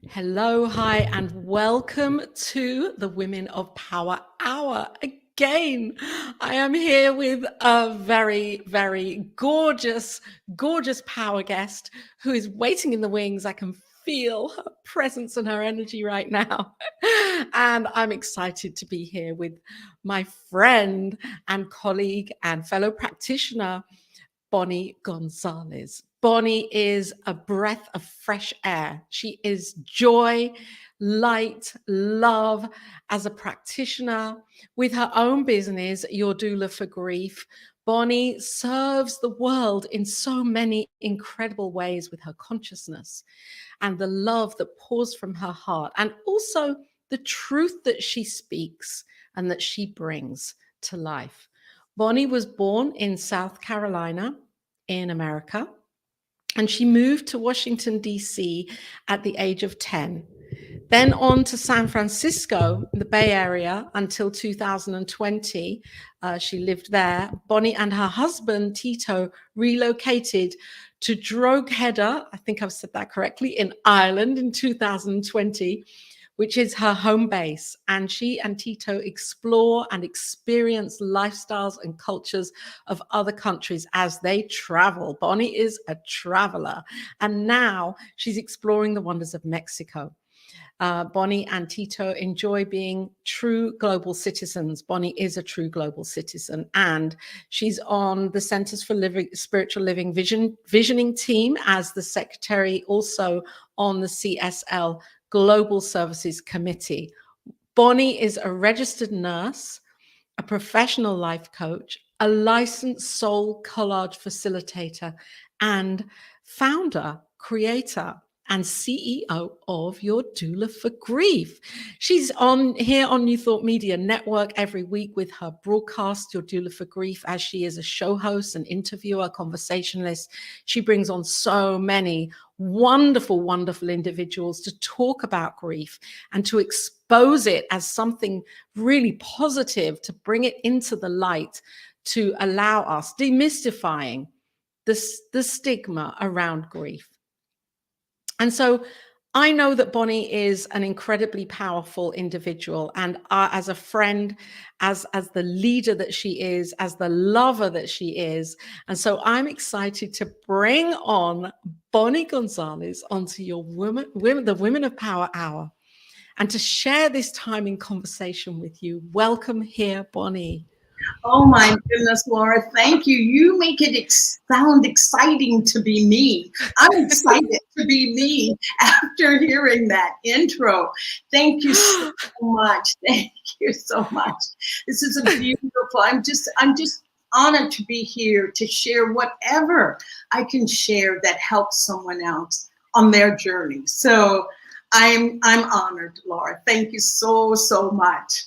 Hello, hi, and welcome to the Women of Power Hour. Again, I am here with a very, very gorgeous, gorgeous power guest who is waiting in the wings. I can feel her presence and her energy right now. And I'm excited to be here with my friend and colleague and fellow practitioner, Bonnie Gonzalez. Bonnie is a breath of fresh air. She is joy, light, love as a practitioner with her own business, Your Doula for Grief. Bonnie serves the world in so many incredible ways with her consciousness and the love that pours from her heart, and also the truth that she speaks and that she brings to life. Bonnie was born in South Carolina in America, and she moved to Washington, D.C. at the age of 10. Then on to San Francisco, the Bay Area, until 2020. She lived there. Bonnie and her husband, Tito, relocated to Drogheda, I think I've said that correctly, in Ireland in 2020, which is her home base. And she and Tito explore and experience lifestyles and cultures of other countries as they travel. Bonnie is a traveler. And now she's exploring the wonders of Mexico. Bonnie and Tito enjoy being true global citizens. Bonnie is a true global citizen, and she's on the Centers for Spiritual Living Visioning team as the secretary, also on the CSL Global Services Committee. Bonnie is a registered nurse, a professional life coach, a licensed soul collage facilitator, and founder, creator, and CEO of Your Doula for Grief. She's on here on New Thought Media Network every week with her broadcast, Your Doula for Grief, as she is a show host, an interviewer, conversationalist. She brings on so many wonderful, wonderful individuals to talk about grief and to expose it as something really positive, to bring it into the light, to allow us demystifying the stigma around grief. And so I know that Bonnie is an incredibly powerful individual, and as a friend, as the leader that she is, as the lover that she is. And so I'm excited to bring on Bonnie Gonzalez onto your the Women of Power Hour, and to share this time in conversation with you. Welcome here, Bonnie. Oh my goodness, Laura, thank you. You make it sound exciting to be me. I'm excited to be me after hearing that intro. Thank you so much. Thank you so much. This is a beautiful, I'm just honored to be here to share whatever I can share that helps someone else on their journey. So I'm honored, Laura. Thank you so much.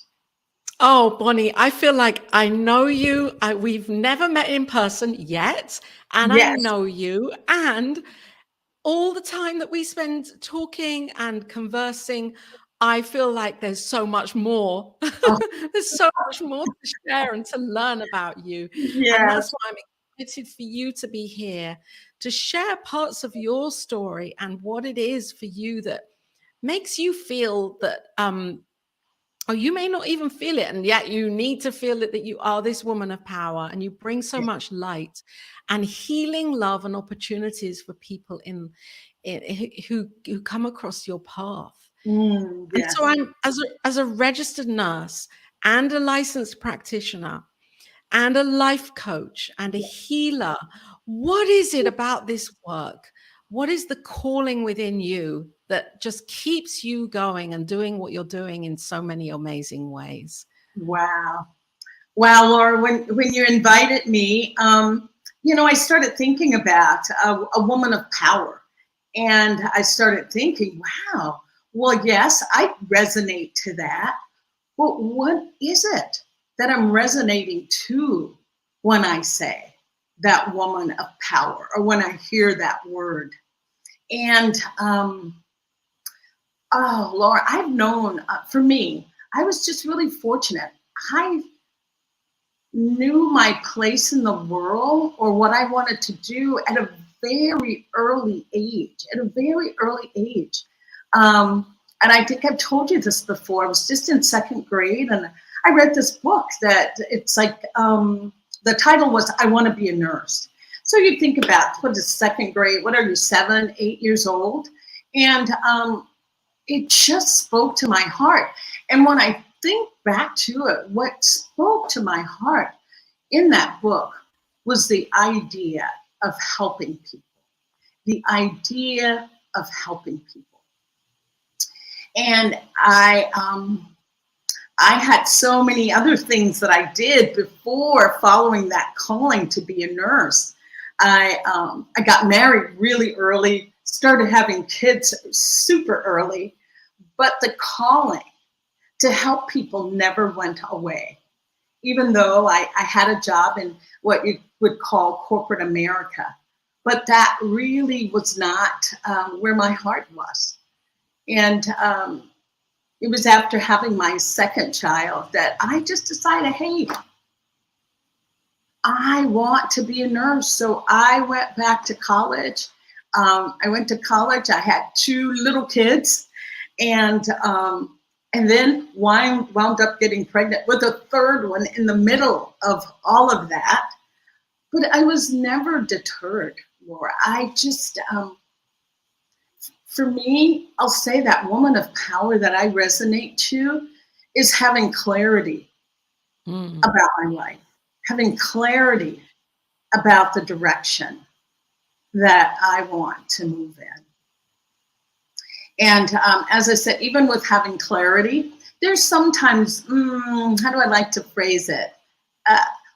Oh, Bonnie, I feel like I know you. We've never met in person yet, and I Yes. know you. And all the time that we spend talking and conversing, I feel like there's so much more. Oh, There's so much more to share and to learn about you. And yes. that's why I'm excited for you to be here to share parts of your story and what it is for you that makes you feel that or you may not even feel it, and yet you need to feel it, that you are this woman of power and you bring so much light and healing, love, and opportunities for people who come across your path. And Yes. so I'm, as a registered nurse and a licensed practitioner and a life coach and a healer, what is it about this work? What is the calling within you that just keeps you going and doing what you're doing in so many amazing ways? Wow. Wow, Laura, when you invited me, I started thinking about a woman of power. And I started thinking, wow, well, yes, I resonate to that. But what is it that I'm resonating to when I say that woman of power or when I hear that word? And, oh, Laura, I've known, for me, I was just really fortunate. I knew my place in the world or what I wanted to do at a very early age. At a very early age, And I think I've told you this before. I was just in second grade, and I read this book that it's like, the title was I Want to Be a Nurse. So you think about, what is second grade? What are you, 7, 8 years old? And it just spoke to my heart. And when I think back to it, what spoke to my heart in that book was the idea of helping people. The idea of helping people. And I had so many other things that I did before following that calling to be a nurse. I got married really early, started having kids super early, but the calling to help people never went away. Even though I had a job in what you would call corporate America, but that really was not where my heart was. And it was after having my second child that I just decided, hey, I want to be a nurse. So I went back to college. I went to college. I had 2 little kids, and then wound up getting pregnant with a 3rd one in the middle of all of that. But I was never deterred, Laura. I just, for me, I'll say that woman of power that I resonate to is having clarity about my life, having clarity about the direction that I want to move in. And as I said, even with having clarity, there's sometimes, how do I like to phrase it?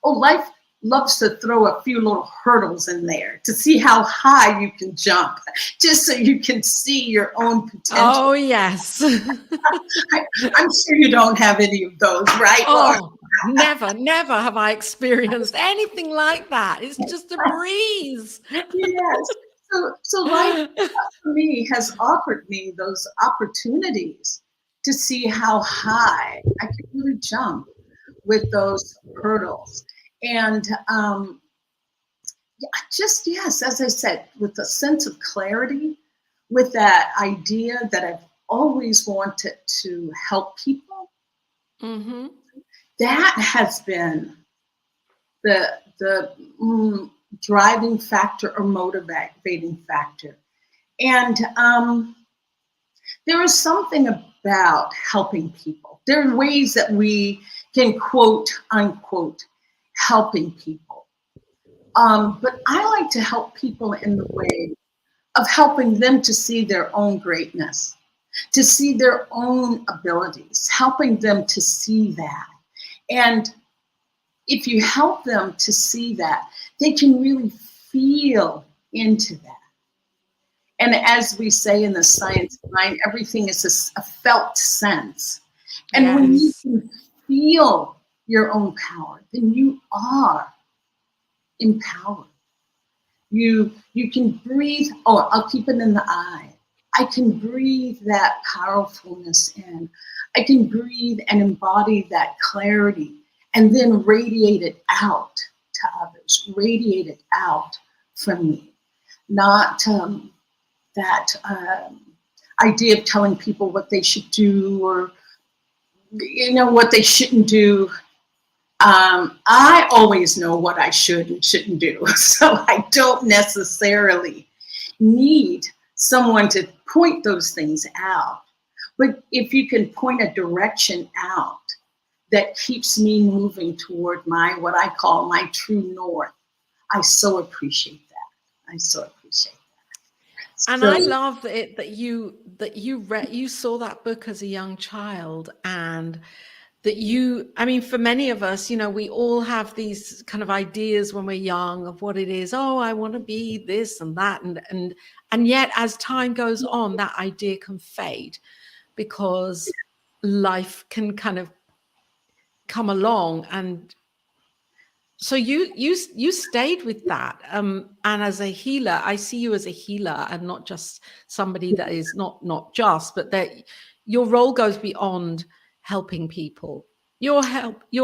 Life loves to throw a few little hurdles in there to see how high you can jump, just so you can see your own potential. Oh, yes. I'm sure you don't have any of those, right? Oh, never have I experienced anything like that. It's just a breeze. Yes. So life for me has offered me those opportunities to see how high I can really jump with those hurdles. And just, yes, as I said, with a sense of clarity, with that idea that I've always wanted to help people, that has been the driving factor or motivating factor. And there is something about helping people. There are ways that we can quote unquote helping people. But I like to help people in the way of helping them to see their own greatness, to see their own abilities, helping them to see that. And if you help them to see that, they can really feel into that. And as we say in the science of mind, everything is a felt sense. And when you can feel your own power, then you are empowered. You can breathe. Oh, I'll keep it in the eye. I can breathe that powerfulness in. I can breathe and embody that clarity and then radiate it out to others, radiate it out from me. Not that idea of telling people what they should do or, what they shouldn't do. I always know what I should and shouldn't do. So I don't necessarily need someone to point those things out. But if you can point a direction out that keeps me moving toward what I call my true north, I so appreciate that. I so appreciate that. And I love that you saw that book as a young child, and that for many of us, we all have these kind of ideas when we're young of what it is. Oh, I want to be this and that. And yet as time goes on, that idea can fade because life can kind of come along. And so you stayed with that. And as a healer, I see you as a healer and not just somebody that is not just, but that your role goes beyond helping people. You're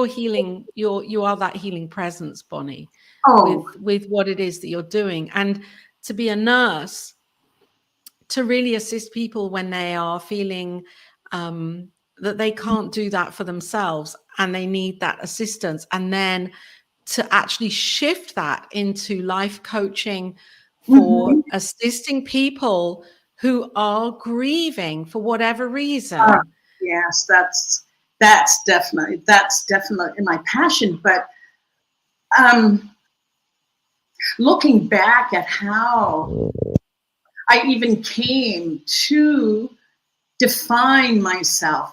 healing, you are that healing presence, Bonnie, with what it is that you're doing. And to be a nurse to really assist people when they are feeling that they can't do that for themselves and they need that assistance, and then to actually shift that into life coaching for Mhm. assisting people who are grieving for whatever Uh, reason. yes, that's definitely my passion. But um, looking back at how I even came to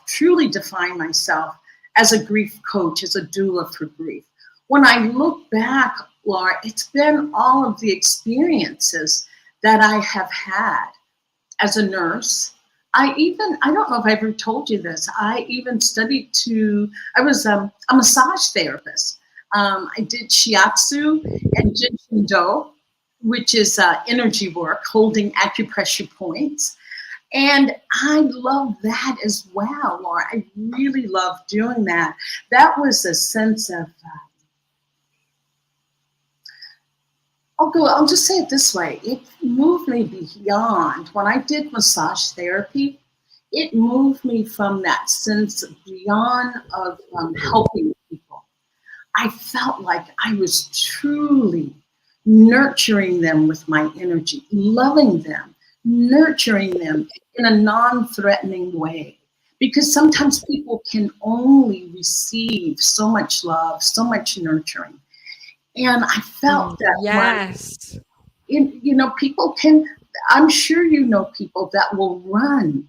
truly define myself as a grief coach, as a doula for grief. When I look back, Laura, it's been all of the experiences that I have had as a nurse. I don't know if I ever told you this, I even I was a massage therapist. I did shiatsu and jin do, which is energy work, holding acupressure points. And I love that as well, Laura. I really love doing that. That was a sense of, I'll just say it this way. It moved me beyond, when I did massage therapy, it moved me from that sense of beyond of helping people. I felt like I was truly nurturing them with my energy, loving them, nurturing them in a non-threatening way. Because sometimes people can only receive so much love, so much nurturing. And I felt that Yes. people can, I'm sure you know people that will run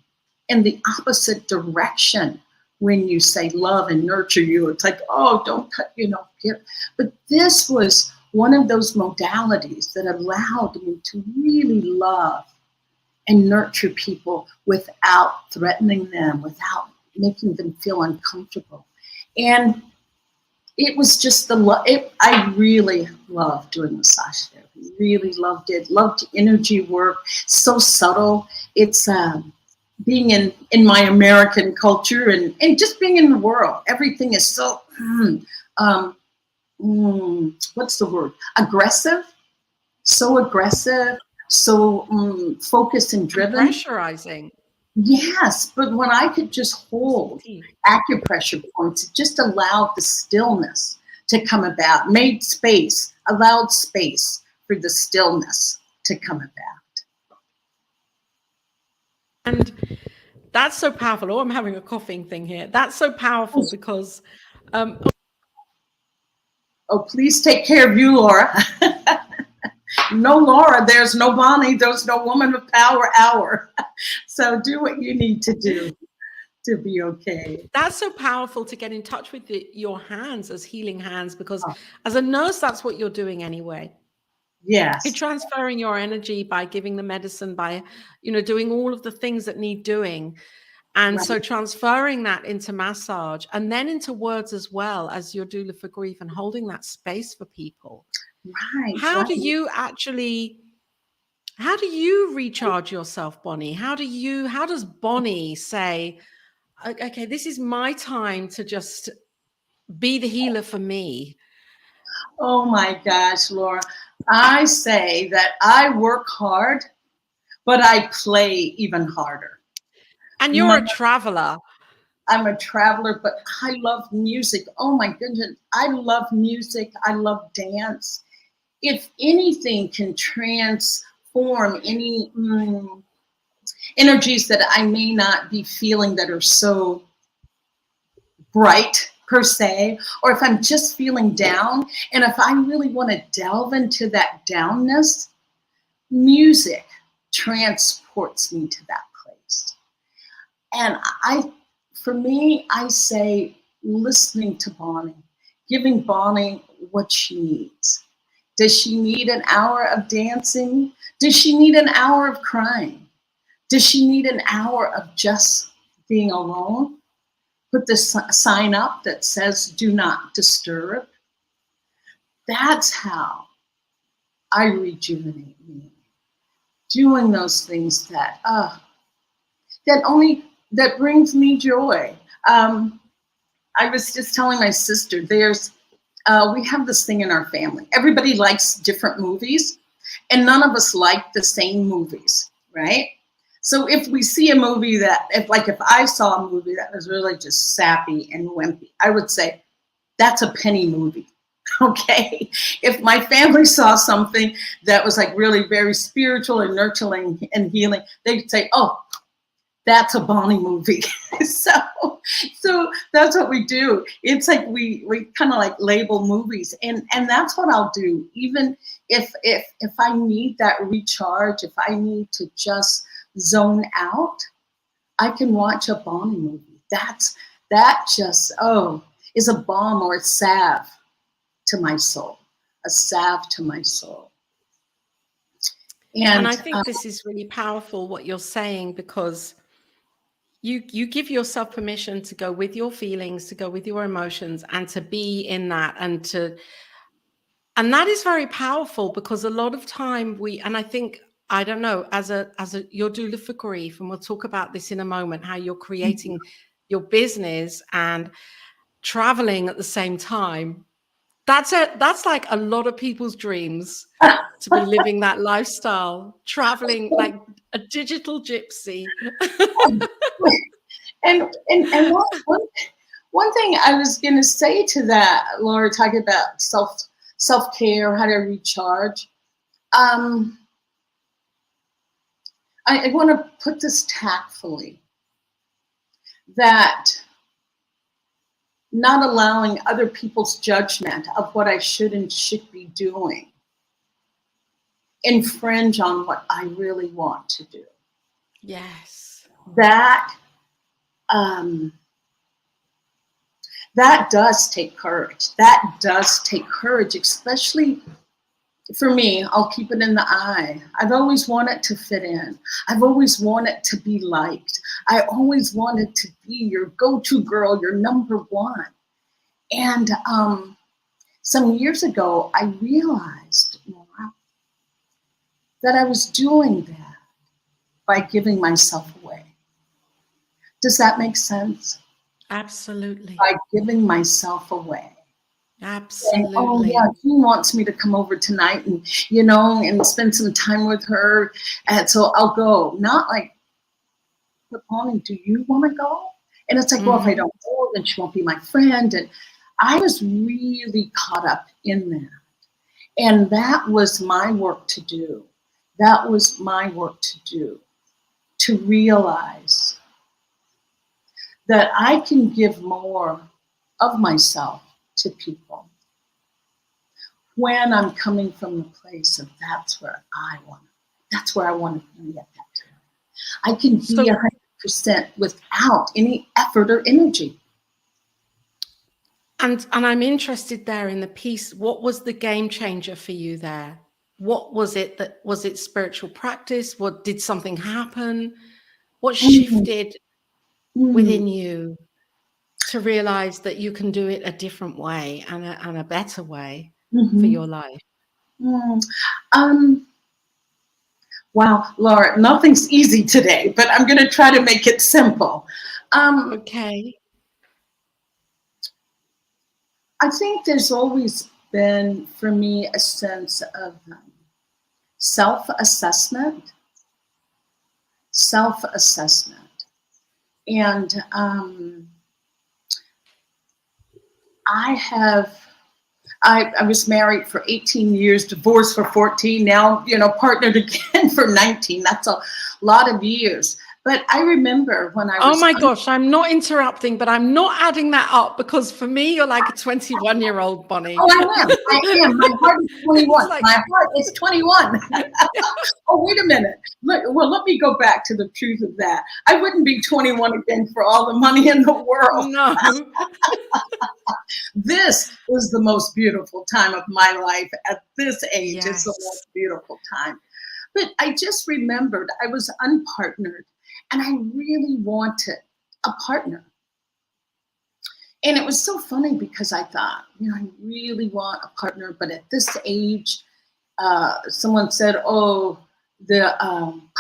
in the opposite direction when you say love and nurture you. It's like, oh, don't cut, give. But this was one of those modalities that allowed me to really love and nurture people without threatening them, without making them feel uncomfortable. And it was just I really loved doing massage therapy. Really loved it. Loved energy work. So subtle. It's being in my American culture and just being in the world. Everything is so what's the word? Aggressive. So aggressive. So focused and And driven. pressurizing. Yes, but when I could just hold acupressure points, it just allowed the stillness to come about, allowed space for the stillness to come about. And that's so powerful. Oh, I'm having a coughing thing here. That's so powerful because Oh, please take care of you, Laura. No Laura, there's no Bonnie, there's no woman of power hour. So do what you need to do to be okay. that's so powerful to get in touch with your hands as healing hands, because Oh, as a nurse, that's what you're doing anyway. You're yes, transferring your energy by giving the medicine, by, doing all of the things that need doing. And right, so transferring that into massage and then into words as well as your doula for grief and holding that space for people. right, How right. do you actually, how do you recharge yourself, Bonnie? How does Bonnie say, okay, this is my time to just be the healer for me? Oh my gosh, Laura. I say that I work hard, but I play even harder. And you're My, a traveler. I'm a traveler, but I love music. Oh my goodness. I love music. I love dance. If anything can transform any energies that I may not be feeling that are so bright per se, or if I'm just feeling down, and if I really want to delve into that downness, music transports me to that place. And for me, I say listening to Bonnie, giving Bonnie what she needs. Does she need an hour of dancing? Does she need an hour of crying? Does she need an hour of just being alone? Put the sign up that says do not disturb. That's how I rejuvenate me. Doing those things that brings me joy. I was just telling my sister, we have this thing in our family. Everybody likes different movies, and none of us like the same movies, right? So if we see a movie that, if I saw a movie that was really just sappy and wimpy, I would say, that's a penny movie. Okay. If my family saw something that was like really very spiritual and nurturing and healing, they'd say, oh, that's a Bonnie movie. so that's what we do. It's like we kind of like label movies, and that's what I'll do. Even if I need that recharge, if I need to just zone out, I can watch a Bonnie movie. That just is a balm or a salve to my soul, a salve to my soul. And I think this is really powerful what you're saying, because you give yourself permission to go with your feelings, to go with your emotions, and to be in that, and that is very powerful, because a lot of time and I think, I don't know, as a your doula for grief, and we'll talk about this in a moment, how you're creating your business and traveling at the same time. That's like a lot of people's dreams, to be living that lifestyle, traveling like a digital gypsy. and one thing I was going to say to that, Laura, talking about self-care, how to recharge. I want to put this tactfully, that not allowing other people's judgment of what I should and should be doing infringe on what I really want to do. Yes. That does take courage. That does take courage, especially for me. I'll keep it in the eye. I've always wanted to fit in. I've always wanted to be liked. I always wanted to be your go-to girl, your number one. And some years ago, I realized, Laura, that I was doing that by giving myself away. Does that make sense? Absolutely. By giving myself away. Absolutely. And, oh yeah, she wants me to come over tonight and, and spend some time with her. And so I'll go. Not like, but Bonnie, do you want to go? And it's like, well, if I don't go, then she won't be my friend. And I was really caught up in that. And that was my work to do. That was my work to do, to realize that I can give more of myself to people when I'm coming from the place of that's where I want to be at that time. I can be 100% without any effort or energy. And I'm interested there in the piece. What was the game changer for you there? What was it? Was it spiritual practice? What did something happen? What shifted within you to realize that you can do it a different way and a better way for your life? Wow, Laura, nothing's easy today, but I'm going to try to make it simple. Okay. I think there's always been, for me, a sense of self-assessment. And I was married for 18 years, divorced for 14, now, partnered again for 19. That's a lot of years. But I remember when I was— Oh my gosh, I'm not interrupting, but I'm not adding that up, because for me, you're like a 21-year-old, Bonnie. Oh, I am. My heart is 21. My heart is 21. Oh, wait a minute. Let me go back to the truth of that. I wouldn't be 21 again for all the money in the world. No. This was the most beautiful time of my life at this age. Yes. It's the most beautiful time. But I just remembered I was unpartnered and I really wanted a partner. And it was so funny because I thought, I really want a partner. But at this age, someone said, oh, the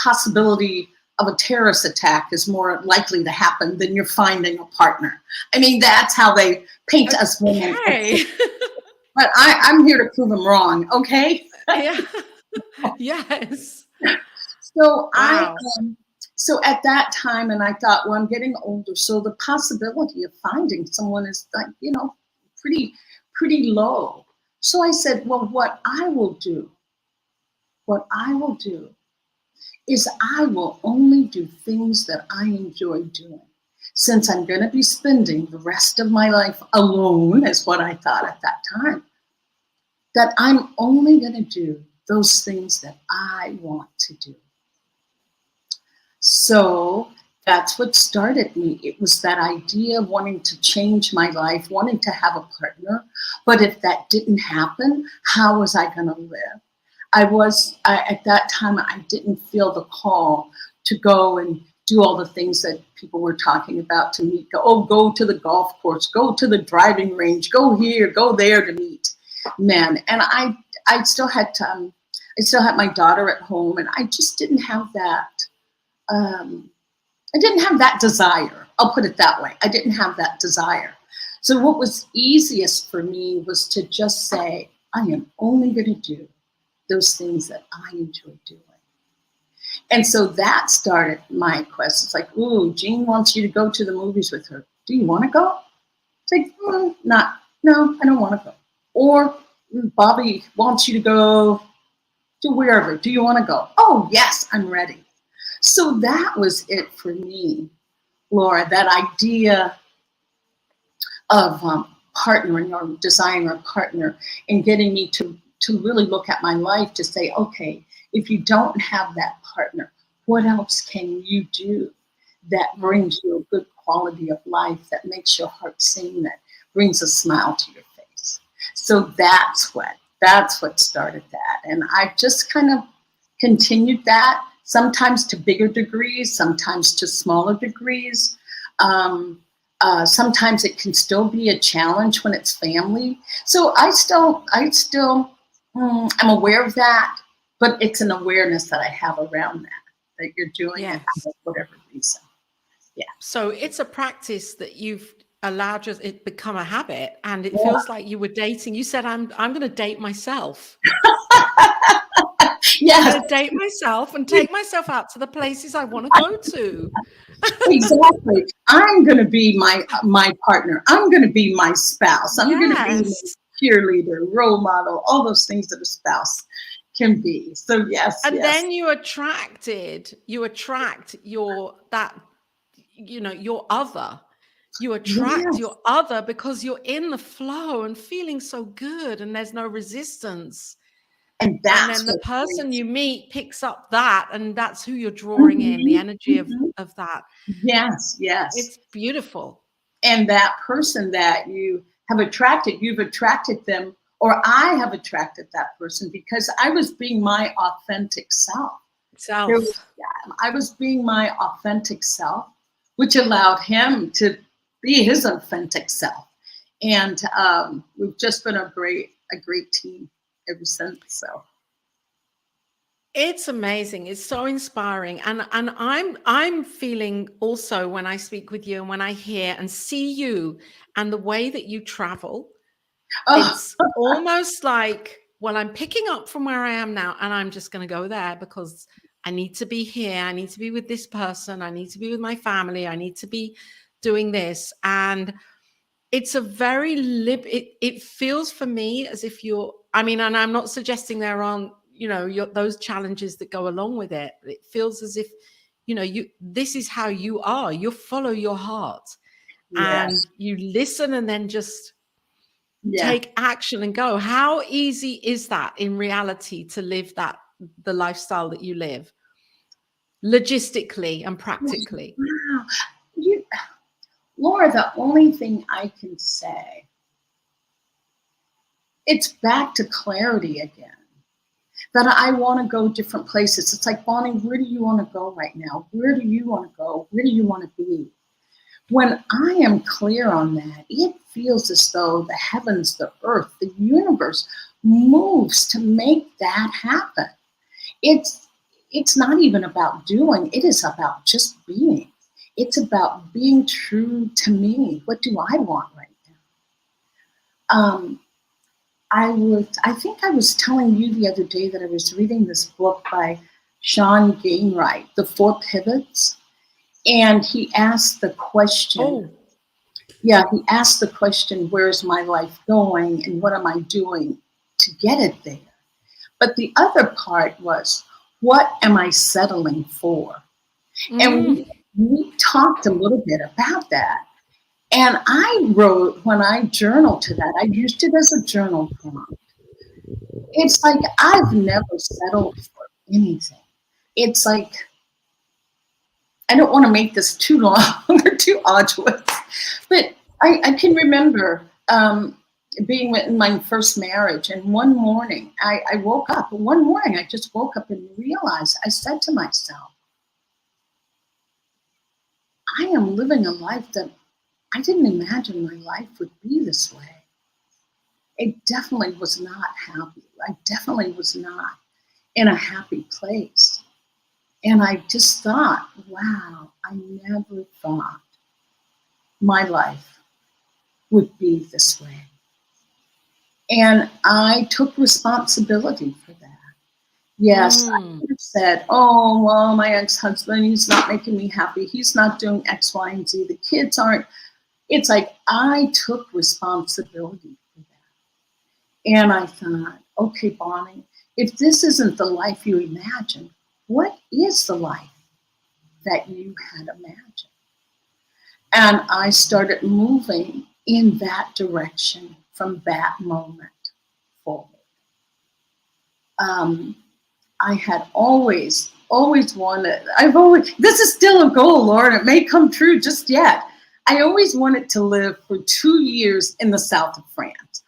possibility of a terrorist attack is more likely to happen than you're finding a partner. I mean, that's how they paint us women. Okay. But I'm here to prove them wrong, okay? Yeah. Yes. So wow. So at that time, and I thought, well, I'm getting older, so the possibility of finding someone is like, pretty low. So I said, well, what I will do is I will only do things that I enjoy doing. Since I'm going to be spending the rest of my life alone, is what I thought at that time, that I'm only going to do those things that I want to do. So that's what started me. It was that idea of wanting to change my life, wanting to have a partner. But if that didn't happen, how was I going to live? At that time, I didn't feel the call to go and do all the things that people were talking about to meet. Go to the golf course, go to the driving range, go here, go there to meet men. And I still had my daughter at home, and I just didn't have that. I didn't have that desire. I'll put it that way. I didn't have that desire. So what was easiest for me was to just say, I am only going to do those things that I enjoy doing. And so that started my quest. It's like, ooh, Jean wants you to go to the movies with her. Do you want to go? It's like, no, I don't want to go. Or Bobby wants you to go to wherever. Do you want to go? Oh, yes, I'm ready. So that was it for me, Laura, that idea of partnering or desiring a partner and getting me to really look at my life to say, okay, if you don't have that partner, what else can you do that brings you a good quality of life, that makes your heart sing, that brings a smile to your face? So that's what started that. And I've just kind of continued that, sometimes to bigger degrees, sometimes to smaller degrees. Sometimes it can still be a challenge when it's family. So I'm aware of that, but it's an awareness that I have around that you're doing it for whatever reason. Yeah. So it's a practice that you've allowed it become a habit, and it feels like you were dating. You said, I'm going to date myself. Yes. I'm going to date myself and take myself out to the places I want to go to. Exactly. I'm going to be my partner. I'm going to be my spouse. I'm going to be my cheerleader, role model, all those things that a spouse can be. So yes. And then you attract your other. You attract your other because you're in the flow and feeling so good, and there's no resistance. And then the person you meet picks up that, and that's who you're drawing in, the energy of that. Yes. It's beautiful. And that person that you have attracted, you've attracted them, or I have attracted that person because I was being my authentic self. I was being my authentic self, which allowed him to be his authentic self. And we've just been a great team ever since. So it's amazing. It's so inspiring. And I'm feeling also, when I speak with you and when I hear and see you and the way that you travel, it's almost like, well, I'm picking up from where I am now, and I'm just going to go there because I need to be here. I need to be with this person. I need to be with my family. I need to be doing this. And it's a very it feels for me as if and I'm not suggesting there aren't, those challenges that go along with it. It feels as if, this is how you are. You follow your heart and you listen and then just take action and go. How easy is that in reality to live the lifestyle that you live, logistically and practically? Wow. Laura, the only thing I can say, it's back to clarity again. That I want to go different places. It's like, Bonnie, where do you want to go right now? Where do you want to go? Where do you want to be? When I am clear on that, it feels as though the heavens, the earth, the universe moves to make that happen. It's not even about doing, it is about just being. It's about being true to me. What do I want right now? I think I was telling you the other day that I was reading this book by Sean Gainwright, The Four Pivots. And he asked the question, Oh, yeah, he asked the question, where's my life going and what am I doing to get it there? But the other part was, what am I settling for? And mm, we talked a little bit about that. And I wrote, when I journaled to that, I used it as a journal prompt. It's like, I've never settled for anything. It's like, I don't want to make this too long or too arduous, but I can remember being in my first marriage, and one morning I woke up. One morning I just woke up and realized, I said to myself, I am living a life that I didn't imagine my life would be this way. It definitely was not happy. I definitely was not in a happy place. And I just thought, wow, I never thought my life would be this way. And I took responsibility for that. Yes, I could have said, oh, well, my ex-husband, he's not making me happy. He's not doing X, Y, and Z. The kids aren't. It's like I took responsibility for that. And I thought, okay, Bonnie, if this isn't the life you imagined, what is the life that you had imagined? And I started moving in that direction from that moment forward. I had always wanted, this is still a goal, Lord, it may come true just yet. I always wanted to live for 2 years in the south of France.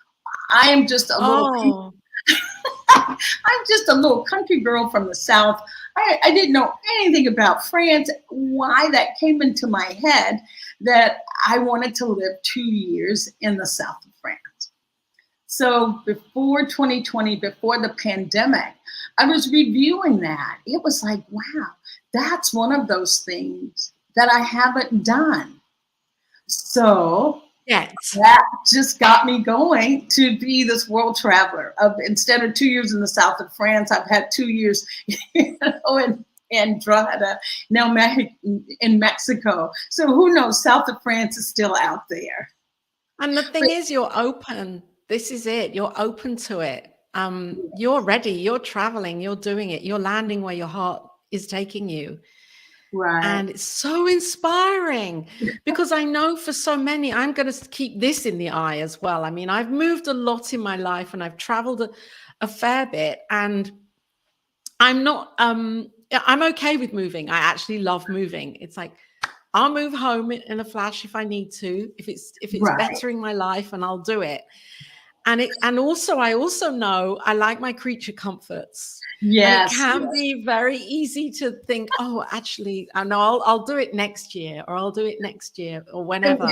I am just a little, I'm just a little country girl from the south. I didn't know anything about France, why that came into my head that I wanted to live 2 years in the south of France. So before 2020, before the pandemic, I was reviewing that. It was like, wow, that's one of those things that I haven't done. So yes. that just got me going to be this world traveler. Instead of 2 years in the south of France, I've had 2 years in Andrada, now in Mexico. So who knows, south of France is still out there. And the thing is, you're open. This is it. You're open to it. You're ready. You're traveling. You're doing it. You're landing where your heart is taking you. Right. And it's so inspiring because I know for so many, I'm going to keep this in the eye as well. I mean, I've moved a lot in my life and I've traveled a fair bit, and I'm not, I'm okay with moving. I actually love moving. It's like, I'll move home in a flash if I need to, if it's Right. bettering my life, and I'll do it. And also, I also know I like my creature comforts. Yes. And it can be very easy to think, oh, actually, I know I'll do it next year, or I'll do it next year, or whenever.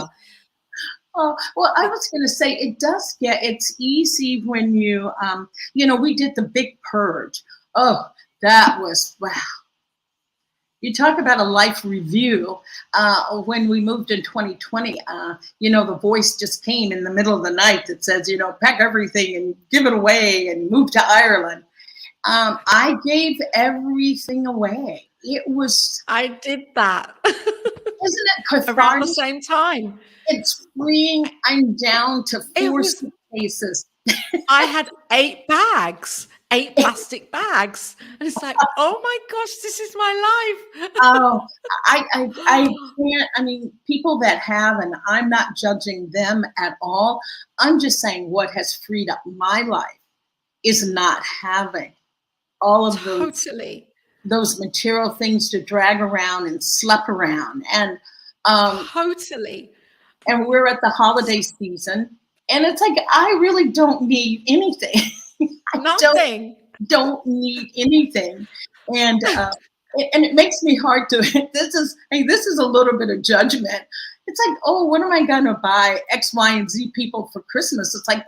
Oh, well, I was going to say, it's easy when you, we did the big purge. Oh, that was, wow. You talk about a life review. When we moved in 2020, the voice just came in the middle of the night that says, pack everything and give it away and move to Ireland. I gave everything away. I did that. Isn't it cathartic? Around the same time. It's freeing. I'm down to 4 suitcases. I had 8 bags. 8 plastic bags, and it's like, oh my gosh, this is my life. Oh, I can't. I mean, people that have, and I'm not judging them at all. I'm just saying what has freed up my life is not having all of those material things to drag around and slap around, and totally. And we're at the holiday season, and it's like I really don't need anything. Nothing. Don't need anything, and it makes me hard to. This is a little bit of judgment. It's like, oh, what am I going to buy X, Y, and Z people for Christmas? It's like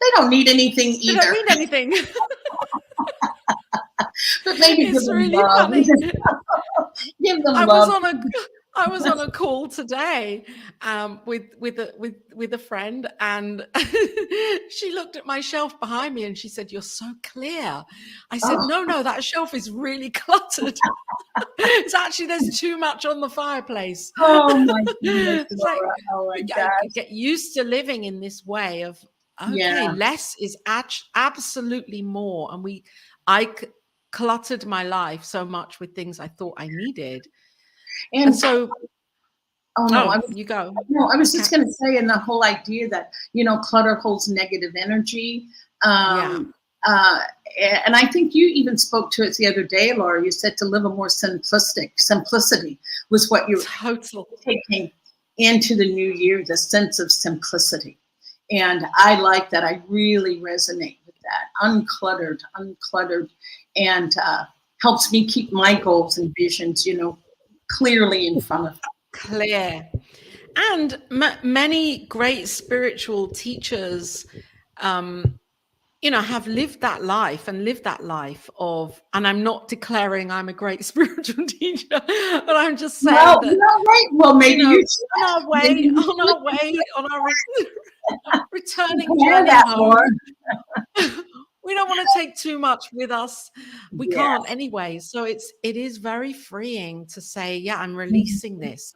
they don't need anything either. They don't need anything. But maybe it's give them really love. funny. Give them love. I was on a call today with a friend, and she looked at my shelf behind me and she said, "You're so clear." I said, Oh, "No, that shelf is really cluttered. It's actually there's too much on the fireplace." oh my goodness, It's like Laura. Oh my we gosh. get used to living in this way of, okay, Yeah. less is absolutely more, and cluttered my life so much with things I thought I needed. And And so, oh no, oh, you go. I was just Okay. going to say, and the whole idea that, clutter holds negative energy. Yeah, Um, uh, and I think you even spoke to it the other day, Laura. You said to live a more simplicity was what you total. were taking into the new year, the sense of simplicity. And I like that. I really resonate with that. Uncluttered, and helps me keep my goals and visions, clearly in front of me. Clear. And many great spiritual teachers, have lived that life of, and I'm not declaring I'm a great spiritual teacher, but I'm just saying Well, that, right. Well, maybe you on should. our Maybe way, you on our should returning plan journey that more. home, we don't want to take too much with us. We Yeah. can't anyway. So it is very freeing to say, yeah, I'm releasing this.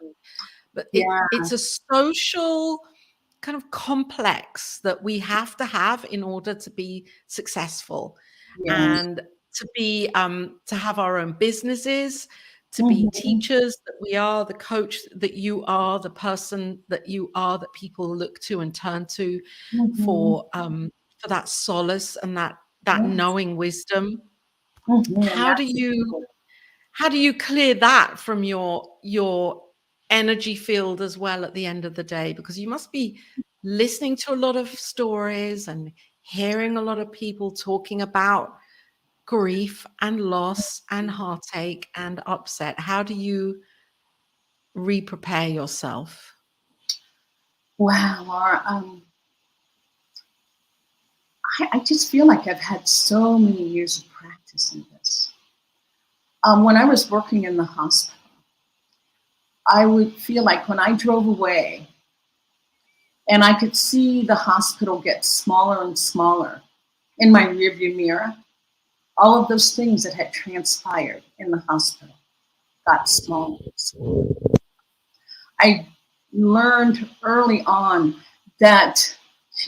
But Yeah. it's a social kind of complex that we have to have in order to be successful, Yes. and to have our own businesses, to be Mhm. teachers that we are, the coach that you are, the person that you are, that people look to and turn to Mhm. for that solace and that Yes. knowing wisdom. Mhm. How do you Absolutely. how do you clear that from your energy field as well at the end of the day? Because you must be listening to a lot of stories and hearing a lot of people talking about grief and loss and heartache and upset. How do you re-prepare yourself? Wow, Laura. I just feel like I've had so many years of practice in this. When I was working in the hospital, I would feel like when I drove away and I could see the hospital get smaller and smaller in my rearview mirror, all of those things that had transpired in the hospital got smaller. I learned early on that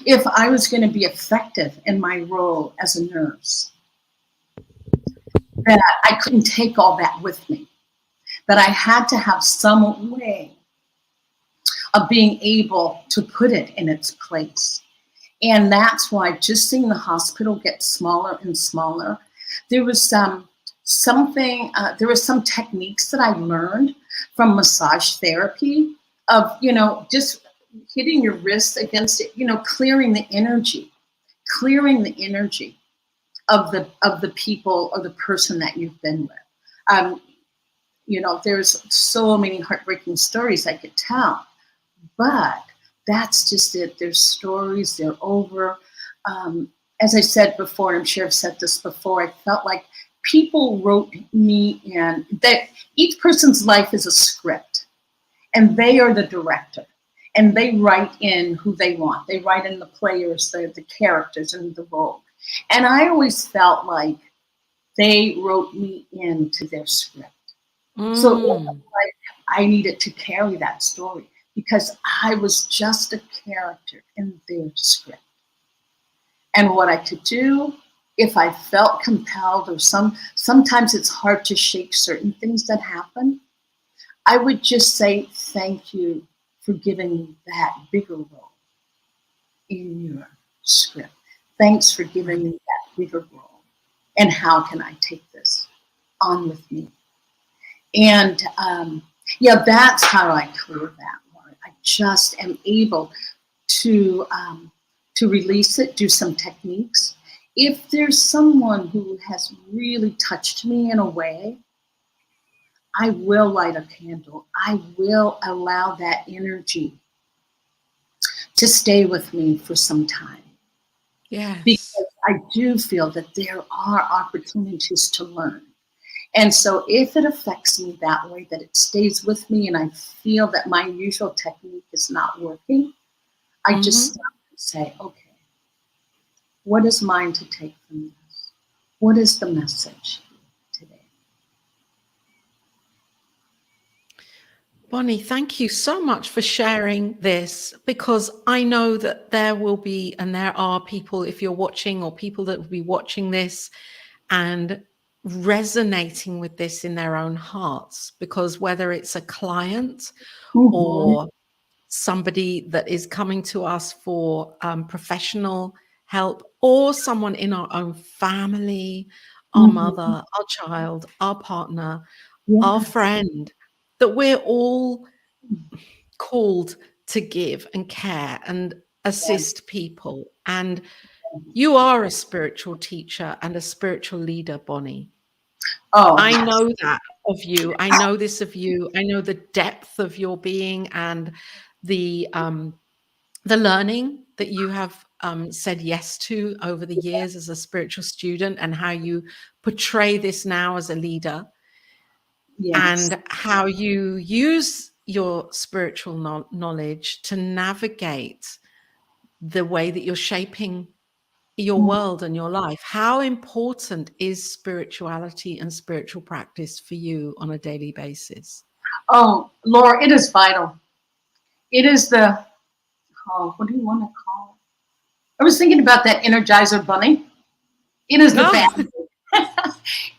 if I was going to be effective in my role as a nurse, that I couldn't take all that with me, that I had to have some way of being able to put it in its place. And that's why just seeing the hospital get smaller and smaller, there was there were some techniques that I learned from massage therapy of, just hitting your wrist against it, clearing the energy of the people or the person that you've been with. Um, there's so many heartbreaking stories I could tell, but that's just it. There's stories, they're over. As I said before, and I'm sure I've said this before, I felt like people wrote me in, that each person's life is a script and they are the director. And they write in who they want. They write in the players, the characters, and the role. And I always felt like they wrote me into their script. So it was Mm. like I needed to carry that story because I was just a character in their script. And what I could do, if I felt compelled, or sometimes it's hard to shake certain things that happen, I would just say thank you for giving me that bigger role in your script. Thanks for giving me that bigger role. And how can I take this on with me? And yeah, that's how I clear that one. I just am able to release it, do some techniques. If there's someone who has really touched me in a way, I will light a candle. I will allow that energy to stay with me for some time. Yes. Because I do feel that there are opportunities to learn. And so if it affects me that way, that it stays with me and I feel that my usual technique is not working, I just stop and say, okay, what is mine to take from this? What is the message today? Bonnie, thank you so much for sharing this, because I know that there will be, and there are people, if you're watching, or people that will be watching this and resonating with this in their own hearts, because whether it's a client Mm-hmm. or somebody that is coming to us for professional help, or someone in our own family, our mother, Mm-hmm. our child, our partner, our Yeah. friend, that we're all called to give and care and Yeah. assist people. And you are a spiritual teacher and a spiritual leader, Bonnie. Oh, I yes. know that of you. I know this of you. I know the depth of your being and the learning that you have said yes to over the years as a spiritual student, and how you portray this now as a leader, Yes. and how you use your spiritual knowledge to navigate the way that you're shaping your world and your life. How important is spirituality and spiritual practice for you on a daily basis? Oh, Laura, it is vital. It is the, oh, what do you want to call it? I was thinking about that Energizer Bunny. It is the No. bad.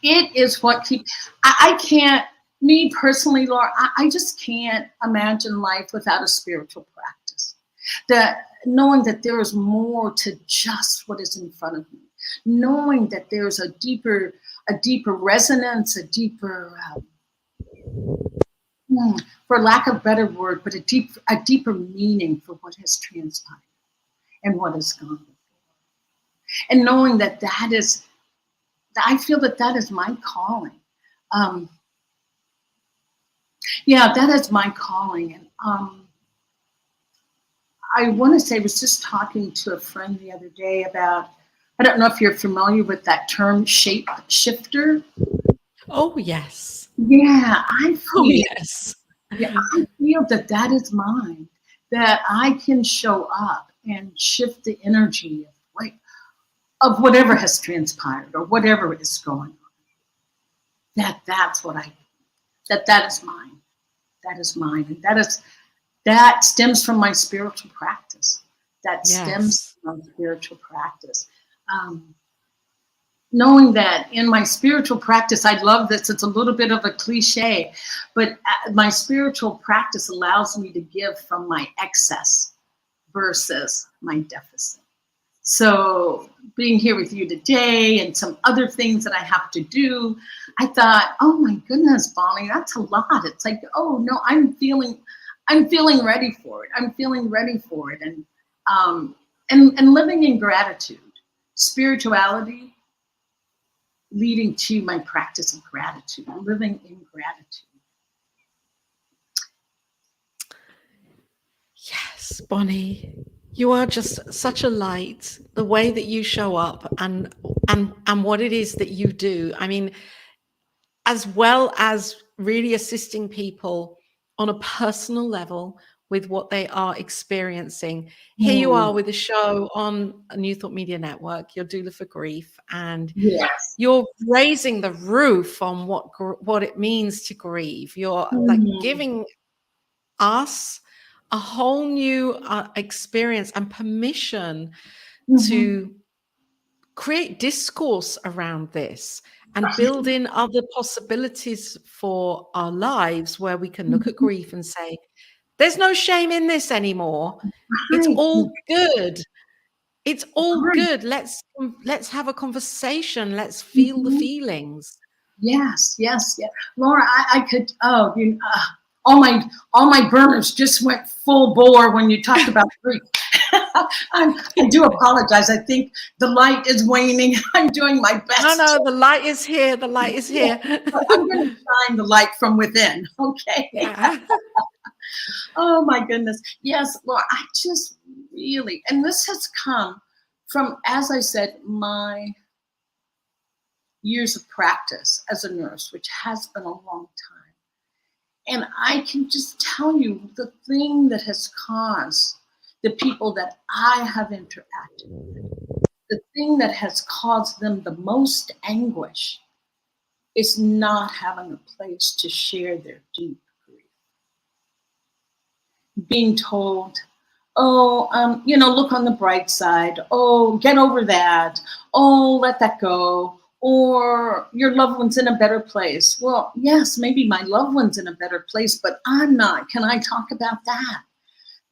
It is what keeps, I can't, me personally, Laura, I just can't imagine life without a spiritual practice. That knowing that there is more to just what is in front of me, knowing that there's a deeper resonance, a deeper, for lack of a better word, but a deeper meaning for what has transpired and what has gone before. And knowing that that is, I feel that that is my calling. Um, yeah, that is my calling. And I want to say, I was just talking to a friend the other day about, I don't know if you're familiar with that term, shape shifter. Oh, yes. Yeah, Oh, yes. yeah, I feel that that is mine, that I can show up and shift the energy of, like, of whatever has transpired or whatever is going on. That's what that is mine. That is mine. And that stems from my spiritual practice. That stems Yes. from spiritual practice. Um, Knowing that in my spiritual practice, I love this. It's a little bit of a cliche, but my spiritual practice allows me to give from my excess versus my deficit. So being here with you today and some other things that I have to do, I thought, oh my goodness, Bonnie, that's a lot. It's like, oh no, I'm feeling ready for it. I'm feeling ready for it. And living in gratitude, spirituality leading to my practice of gratitude, living in gratitude. Yes, Bonnie, you are just such a light. The way that you show up and what it is that you do. I mean, as well as really assisting people on a personal level with what they are experiencing. Here you are with a show on a New Thought Media Network, your doula for grief, and Yes. you're raising the roof on what it means to grieve. You're like giving us a whole new experience and permission to create discourse around this and build in other possibilities for our lives, where we can look at grief and say, there's no shame in this anymore. It's Right. all good. It's all Right. good. Let's have a conversation. Let's feel the Mhm. feelings. Yes, yes, yeah. Laura, I could. Oh, all my burners just went full bore when you talked about grief. I do apologize. I think the light is waning. I'm doing my No, best. no, the light is here. The light is Yeah, here. but I'm going to shine the light from within. Okay. Yeah. Oh my goodness. Yes, Laura. I just really, and this has come from, as I said, my years of practice as a nurse, which has been a long time. And I can just tell you the thing that has caused the people that I have interacted with, the thing that has caused them the most anguish is not having a place to share their deep grief. Being told, oh, look on the bright side. Oh, get over that. Oh, let that go. Or your loved one's in a better place. Well, yes, maybe my loved one's in a better place, but I'm not. Can I talk about that?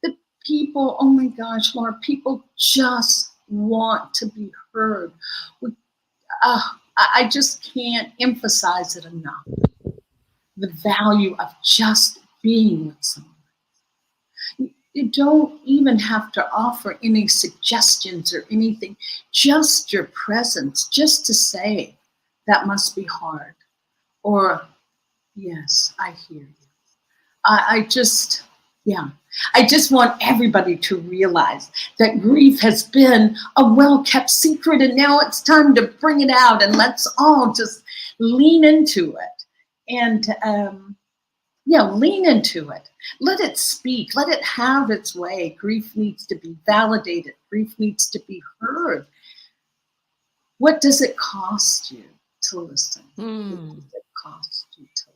The people, oh my gosh, Laura, people just want to be heard. I just can't emphasize it enough. The value of just being with someone. You don't even have to offer any suggestions or anything. Just your presence, just to say, that must be hard. Or, yes, I hear you. I just want everybody to realize that grief has been a well-kept secret, and now it's time to bring it out, and let's all just lean into it. And lean into it. Let it speak. Let it have its way. Grief needs to be validated. Grief needs to be heard. What does it cost you to listen? What does it cost you to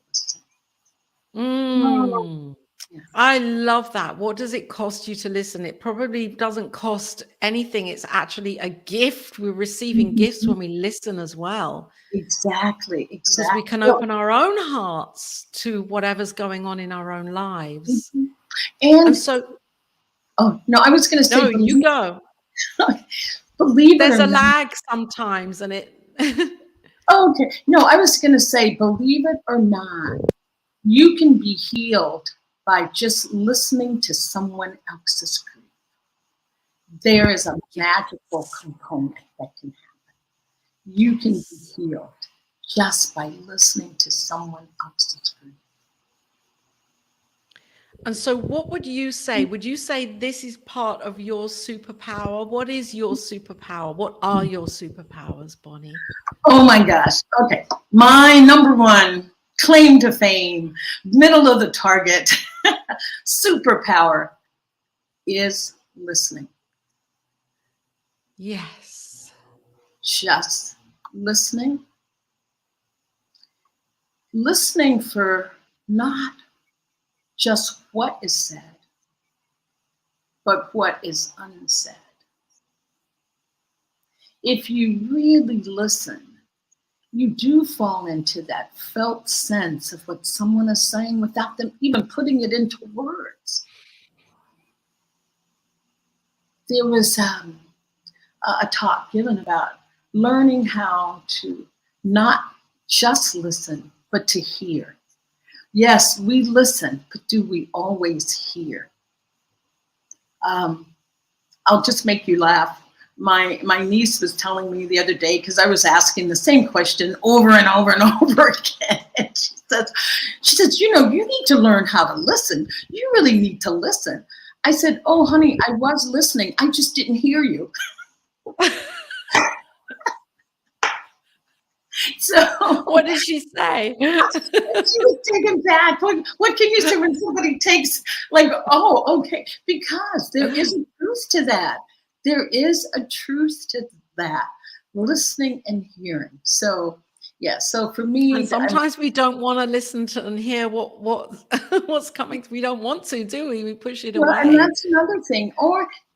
listen? Yes. I love that. What does it cost you to listen? It probably doesn't cost anything. It's actually a gift. We're receiving gifts when we listen as well. Exactly. Because we can open our own hearts to whatever's going on in our own lives. And so, oh no, I was going to say, no, you go. Believe There's it or a not, lag sometimes, and it. Okay, no, I was going to say, believe it or not, you can be healed by just listening to someone else's grief. There is a magical component that can happen. You can be healed just by listening to someone else's grief. And so what would you say? Would you say this is part of your superpower? What is your superpower? What are your superpowers, Bonnie? Oh my gosh. Okay. My number one claim to fame, middle of the target, superpower is listening. Yes. Just listening. Listening for not just what is said, but what is unsaid. If you really listen, you do fall into that felt sense of what someone is saying without them even putting it into words. There was a talk given about learning how to not just listen, but to hear. Yes, we listen, but do we always hear? I'll just make you laugh. My niece was telling me the other day, because I was asking the same question over and over and over again. And she says, you need to learn how to listen. You really need to listen. I said, oh, honey, I was listening. I just didn't hear you. So what did she say? She was taken back. What can you say when somebody takes, like, oh, okay, because there is a truth to that. There is a truth to that, listening and hearing. So, yeah, so for me. And sometimes we don't want to listen to and hear what's coming. We don't want to, do we? We push it away. And that's another thing.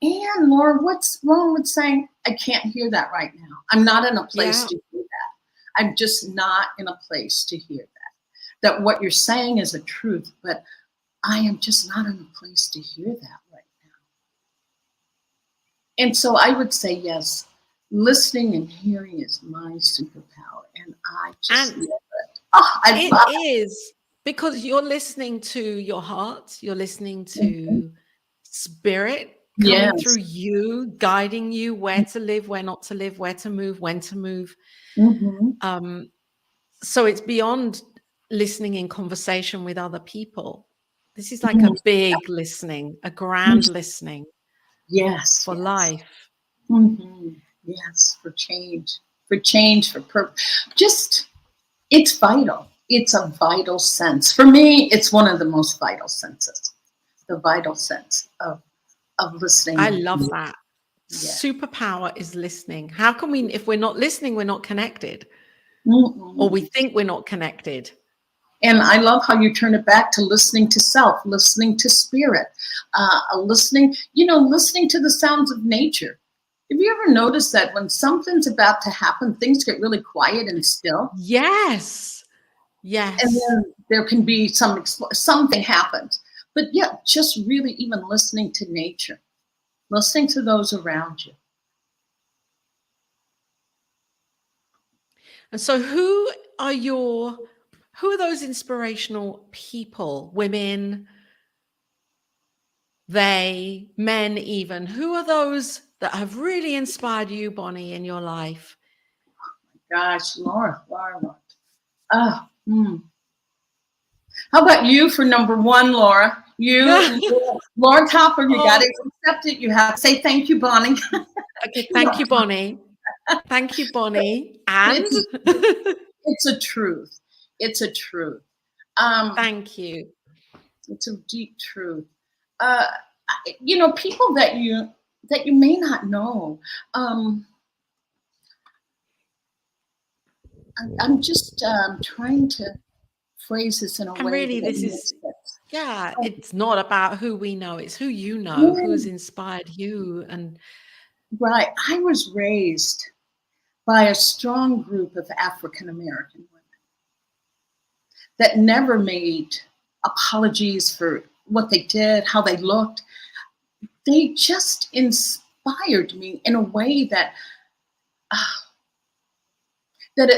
And Laura, what's wrong with saying, I can't hear that right now? I'm not in a place to hear that. I'm just not in a place to hear that. That what you're saying is a truth, but I am just not in a place to hear that right now. And so I would say, yes, listening and hearing is my superpower. And I just love it. Oh, I love it. It is, because you're listening to your heart, you're listening to spirit coming through you, guiding you where to live, where not to live, where to move, when to move. So it's beyond listening in conversation with other people. This is like a big listening, a grand listening. For life. Yes, for change. for change, for purpose. Just, it's vital. It's a vital sense. For me, it's one of the most vital senses, the vital sense of listening. I love that. Yeah. Superpower is listening. How can we, if we're not listening, we're not connected, or we think we're not connected. And I love how you turn it back to listening to self, listening to spirit, listening to the sounds of nature. Have you ever noticed that when something's about to happen, things get really quiet and still? Yes. Yes. And then there can be something happens. But yeah, just really even listening to nature, listening to those around you. And so who are those inspirational people, women, they, men even? Who are those that have really inspired you, Bonnie, in your life? Gosh, Laura. How about you for number one, Laura? Laura Topper, you got to accept it. You have to say thank you, Bonnie. Okay, thank you, Bonnie. Thank you, Bonnie. And it's a truth. It's a truth. Thank you. It's a deep truth. People that you may not know. I'm just trying to phrase this in a way. Really, it's not about who we know, it's who you know, who's inspired you. And right. I was raised by a strong group of African American women that never made apologies for what they did, how they looked. They just inspired me in a way that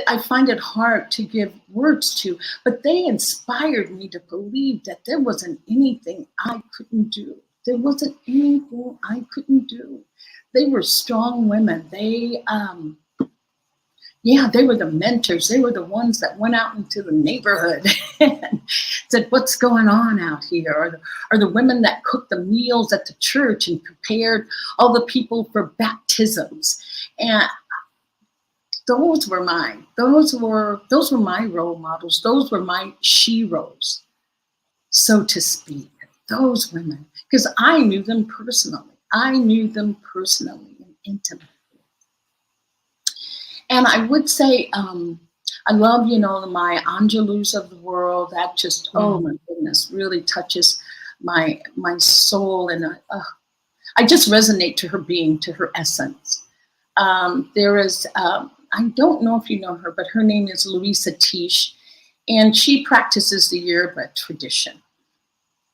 I find it hard to give words to, but they inspired me to believe that there wasn't anything I couldn't do. There wasn't anything I couldn't do. They were strong women. They were the mentors. They were the ones that went out into the neighborhood and said, what's going on out here? Or the women that cooked the meals at the church and prepared all the people for baptisms. And those were mine. Those were my role models. Those were my sheroes, so to speak. Those women, because I knew them personally. And intimately. And I would say, I love, my Angelus of the world. That just, oh my goodness, really touches my soul. And I just resonate to her being, to her essence. There is, I don't know if you know her, but her name is Louisa Tish, and she practices the Yoruba tradition.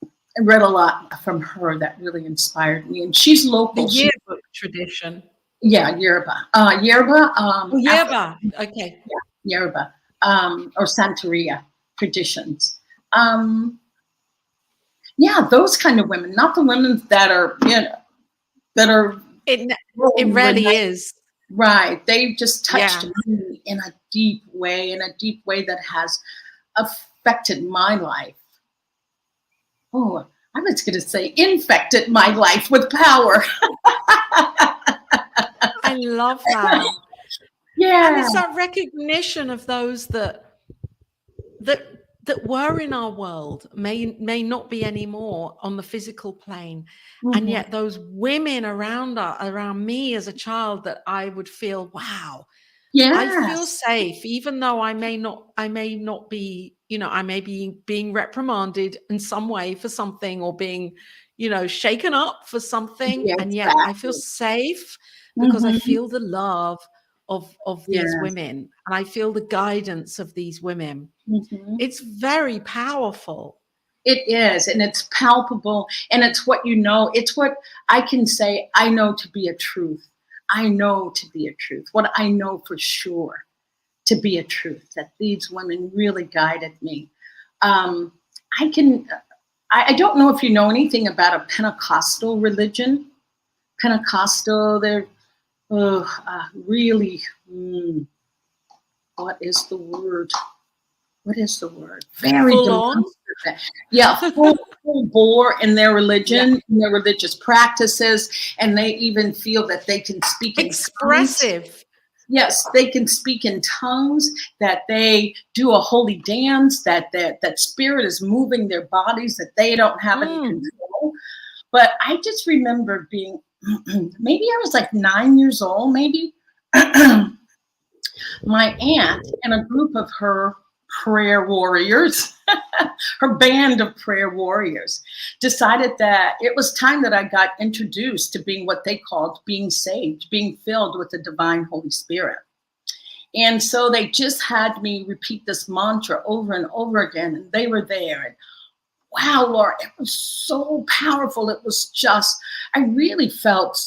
I read a lot from her that really inspired me, and she's local. The Yoruba tradition. Yeah, Yoruba. Yoruba. Okay. Yeah, Yoruba. Or Santeria traditions. Those kind of women, not the women that are, It really is. Right. They just touched me in a deep way that has affected my life. Oh, I was going to say infected my life with power. I love that. Yeah. And it's that recognition of those that were in our world may not be anymore on the physical plane. And yet those women around me as a child, that I would feel, wow, I feel safe, even though I may not be, I may be being reprimanded in some way for something, or being, shaken up for something. And yet I feel safe because I feel the love of these women, and I feel the guidance of these women. It's very powerful. It is, and it's palpable, and it's what it's what I can say I know to be a truth. I know to be a truth. What I know for sure to be a truth, that these women really guided me. I don't know if you know anything about a Pentecostal religion. Pentecostal, they're really, what is the word? Very demonstrative. Yeah, full bore in their religion, in their religious practices, and they even feel that they can speak expressive. Yes, they can speak in tongues, that they do a holy dance, that spirit is moving their bodies, that they don't have any control. But I just remember being, maybe I was like 9 years old, maybe. My aunt and a group of her prayer warriors, her band of prayer warriors, decided that it was time that I got introduced to being what they called being saved, being filled with the divine Holy Spirit. And so they just had me repeat this mantra over and over again, and they were there. And wow, Laura, it was so powerful. It was just, I really felt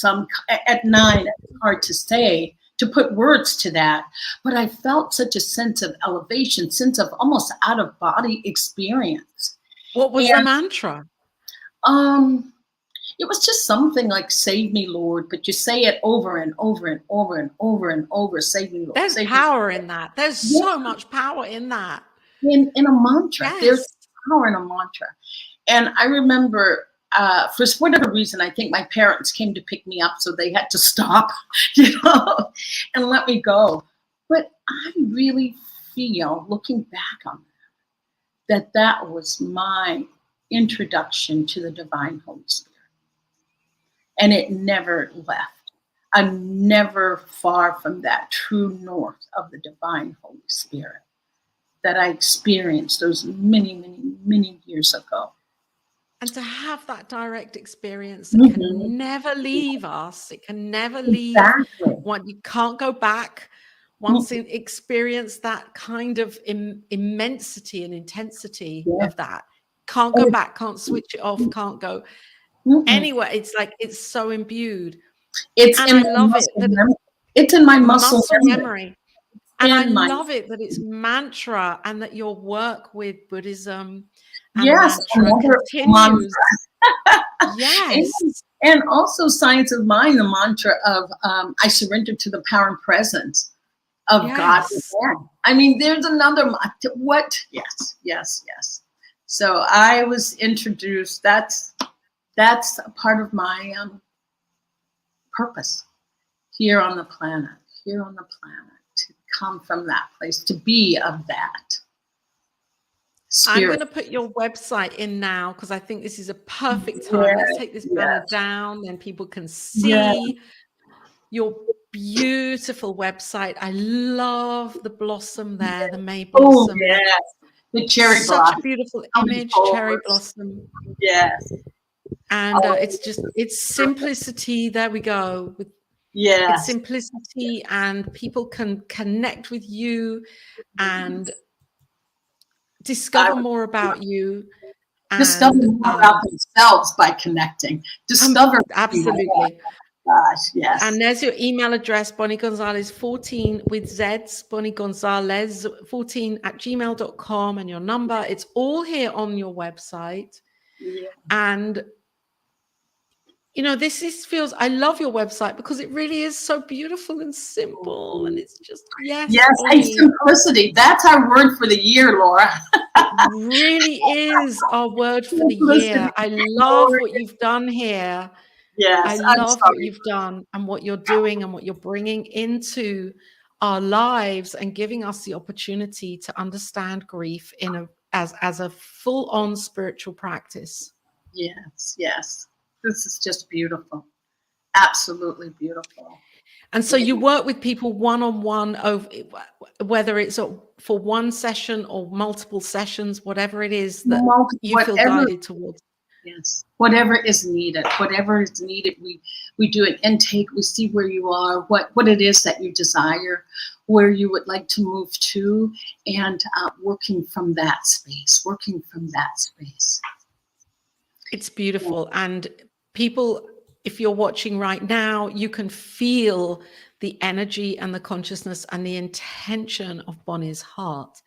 at 9, it's hard to say, to put words to that, but I felt such a sense of elevation, sense of almost out of body experience. What was the mantra? It was just something like, save me, Lord, but you say it over and over and over and over and over, save me, Lord. There's power in that. There's so much power in that. In a mantra. Yes. There's power in a mantra. And I remember, for whatever reason, I think my parents came to pick me up, so they had to stop, and let me go. But I really feel, looking back on that was my introduction to the divine Holy Spirit. And it never left. I'm never far from that true north of the divine Holy Spirit that I experienced those many, many, many years ago. And to have that direct experience that can never leave us, it can never leave. You can't go back. Once you experience that kind of immensity and intensity of that, can't go back, can't switch it off, can't go anywhere. It's like, it's so imbued. It's and I love it. It's in my muscle memory. And I love it that it's mantra, and that your work with Buddhism and mantra continues. Yes. And also Science of Mind, the mantra of I surrender to the power and presence of God. I mean, there's another what? Yes. So I was introduced. That's a part of my purpose here on the planet. To come from that place, to be of that spirit. I'm going to put your website in now, because I think this is a perfect time. Let's take this banner down, then people can see your beautiful website. I love the blossom there, the May blossom. Oh, yes. The cherry blossom. blossom. Such a beautiful image, cherry blossom. Yes. And it's simplicity. There we go. It's simplicity, and people can connect with you and discover more about you. Discover more about themselves by connecting. Discover. Absolutely. Gosh, yes. And there's your email address, Bonnie Gonzalez 14 with Z's, Bonnie Gonzalez 14 at gmail.com, and your number. It's all here on your website. Yeah. And this feels, I love your website because it really is so beautiful and simple. And it's just, yes, simplicity. That's our word for the year, Laura. It really is our word for the year. I love what you've done here. Yes, I love what you've done and what you're doing and what you're bringing into our lives, and giving us the opportunity to understand grief as a full-on spiritual practice. Yes. This is just beautiful. Absolutely beautiful. And so you work with people one-on-one, over whether it's for one session or multiple sessions, whatever it is that you feel guided towards. Yes, whatever is needed, we do an intake. We see where you are, what it is that you desire, where you would like to move to, and working from that space. It's beautiful. And people, if you're watching right now, you can feel the energy and the consciousness and the intention of Bonnie's heart,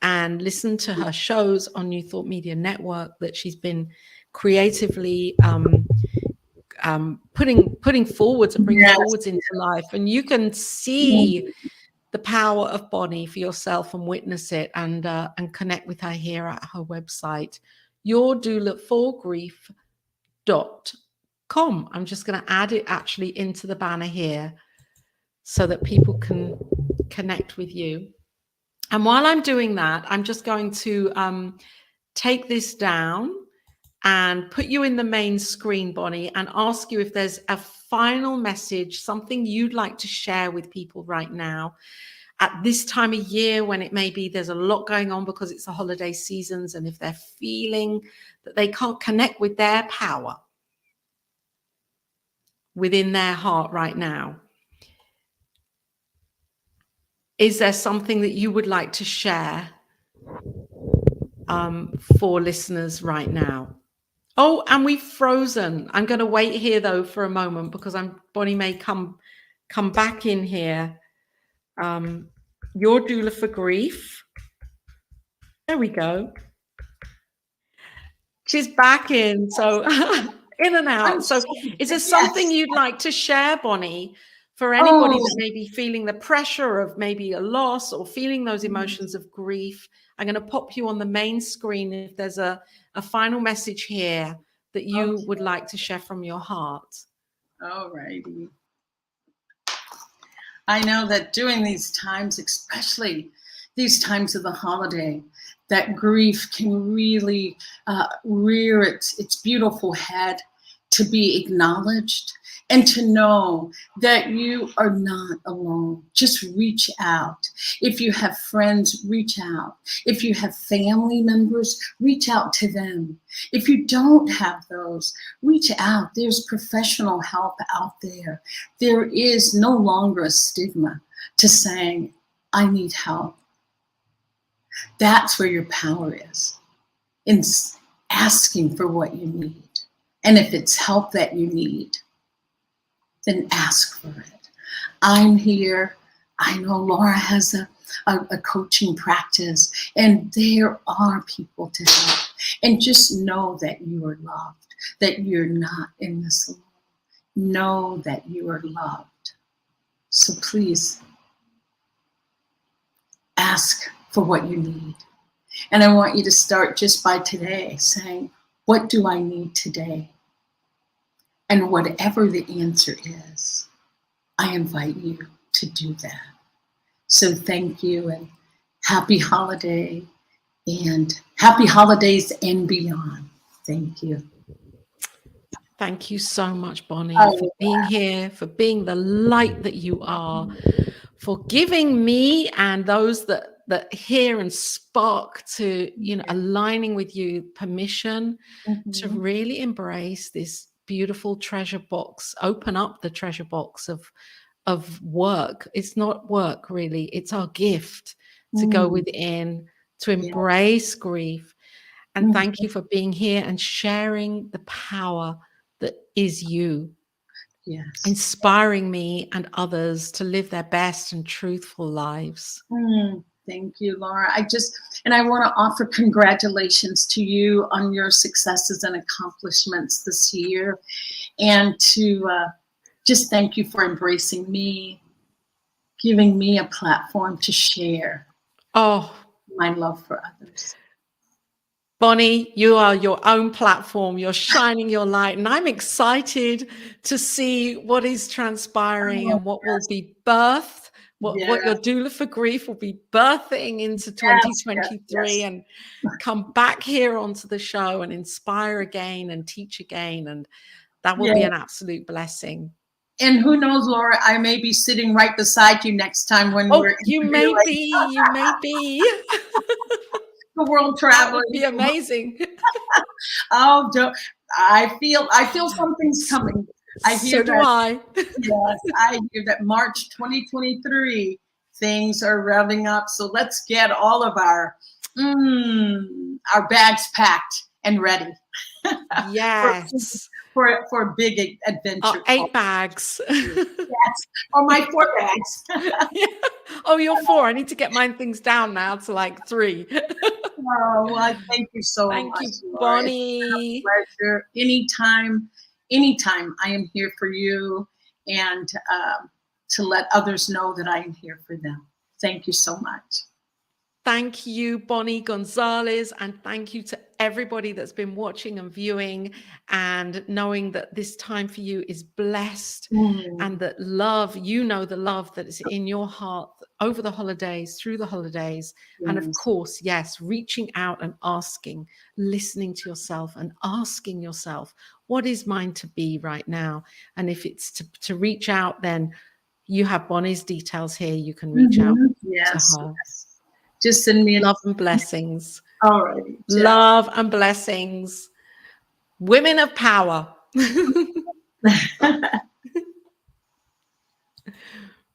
and listen to her shows on New Thought Media Network that she's been creatively putting forwards and bringing forwards into life. And you can see the power of Bonnie for yourself and witness it, and connect with her here at her website, yourdoulaforgrief.com. I'm just going to add it actually into the banner here. so that people can connect with you. And while I'm doing that, I'm just going to take this down and put you in the main screen, Bonnie, and ask you if there's a final message, something you'd like to share with people right now at this time of year when it may be there's a lot going on because it's the holiday seasons, and if they're feeling that they can't connect with their power within their heart right now. Is there something that you would like to share for listeners right now? Oh, and we've frozen. I'm going to wait here though for a moment because Bonnie may come back in here. Your doula for grief. There we go. She's back in. So in and out. So is there something you'd like to share, Bonnie, for anybody that may be feeling the pressure of maybe a loss or feeling those emotions of grief? I'm going to pop you on the main screen if there's a final message here that you would like to share from your heart. All righty. I know that during these times, especially these times of the holiday, that grief can really rear its beautiful head, to be acknowledged and to know that you are not alone. Just reach out. If you have friends, reach out. If you have family members, reach out to them. If you don't have those, reach out. There's professional help out there. There is no longer a stigma to saying, I need help. That's where your power is, in asking for what you need. And if it's help that you need, then ask for it. I'm here. I know Laura has a coaching practice, and there are people to help. And just know that you are loved, that you're not in this alone. Know that you are loved. So please ask for what you need. And I want you to start just by today saying, what do I need today? And whatever the answer is, I invite you to do that. So thank you, and happy holiday, and happy holidays and beyond. Thank you. Thank you so much, Bonnie, for being here, for being the light that you are, for giving me and those that hear and spark to, aligning with you, permission to really embrace this beautiful treasure box, open up the treasure box of work. It's not work, really. It's our gift to go within, to embrace grief. And thank you for being here and sharing the power that is you. Yes. Inspiring me and others to live their best and truthful lives. Thank you, Laura. I want to offer congratulations to you on your successes and accomplishments this year, and to just thank you for embracing me, giving me a platform to share my love for others. Bonnie, you are your own platform. You're shining your light, and I'm excited to see what is transpiring and what will be birthed. What your doula for grief will be birthing into 2023 and come back here onto the show and inspire again and teach again. And that will be an absolute blessing. And who knows, Laura, I may be sitting right beside you next time when we're you may be. The world traveling. That would be amazing. I feel something's coming. I hear so do I. Yes, I hear that March 2023 things are revving up. So let's get all of our bags packed and ready. Yes. for a big adventure. 8 bags. Yes. Or my 4 bags. Oh, you're 4. I need to get my things down now to like 3. Oh, well, thank you so much. Thank you, Bonnie. It's a pleasure. Anytime I am here for you, and to let others know that I am here for them. Thank you so much. Thank you, Bonnie Gonzalez, and thank you to everybody that's been watching and viewing, and knowing that this time for you is blessed, and that love, you know, the love that is in your heart over the holidays, through the holidays. And of course, yes, reaching out and asking, listening to yourself and asking yourself, what is mine to be right now? And if it's to reach out, then you have Bonnie's details here. You can reach out to her. Yes. Just send me love and blessings. All right. Love and blessings. Women of power.